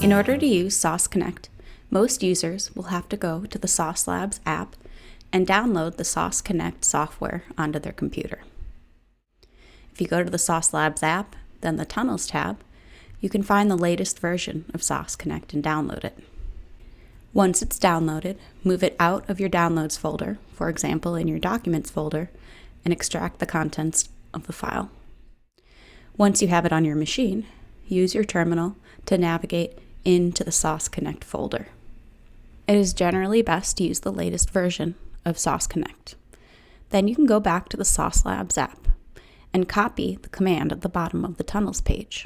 In order to use Saucectl, most users will have to go to the Sauce Labs app and download the Saucectl software onto their computer. If you go to the Sauce Labs app, then the Tunnels tab, you can find the latest version of Saucectl and download it. Once it's downloaded, move it out of your Downloads folder, for example in your Documents folder, and extract the contents of the file. Once you have it on your machine, use your terminal to navigate into the Saucectl folder. It is generally best to use the latest version of Saucectl. Then you can go back to the Sauce Labs app and copy the command at the bottom of the Tunnels page.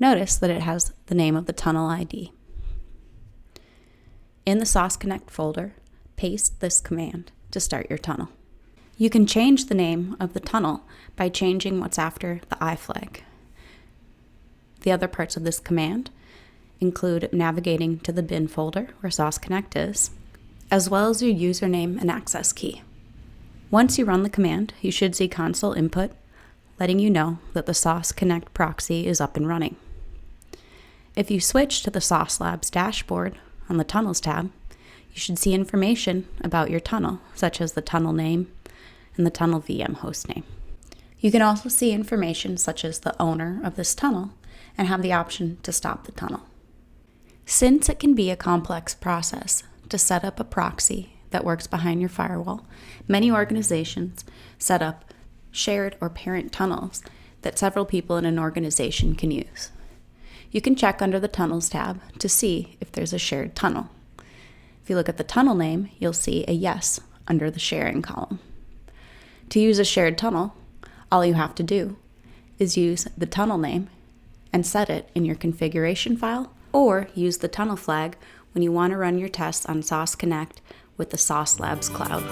Notice that it has the name of the tunnel ID. In the Saucectl folder, paste this command to start your tunnel. You can change the name of the tunnel by changing what's after the I flag. The other parts of this command include navigating to the bin folder where Saucectl is, as well as your username and access key. Once you run the command, you should see console input, letting you know that the Saucectl proxy is up and running. If you switch to the Sauce Labs dashboard on the Tunnels tab, you should see information about your tunnel, such as the tunnel name and the tunnel VM hostname. You can also see information such as the owner of this tunnel and have the option to stop the tunnel. Since it can be a complex process to set up a proxy that works behind your firewall, many organizations set up shared or parent tunnels that several people in an organization can use. You can check under the Tunnels tab to see if there's a shared tunnel. If you look at the tunnel name, you'll see a yes under the sharing column. To use a shared tunnel, all you have to do is use the tunnel name and set it in your configuration file, or use the tunnel flag when you want to run your tests on Saucectl with the Sauce Labs cloud.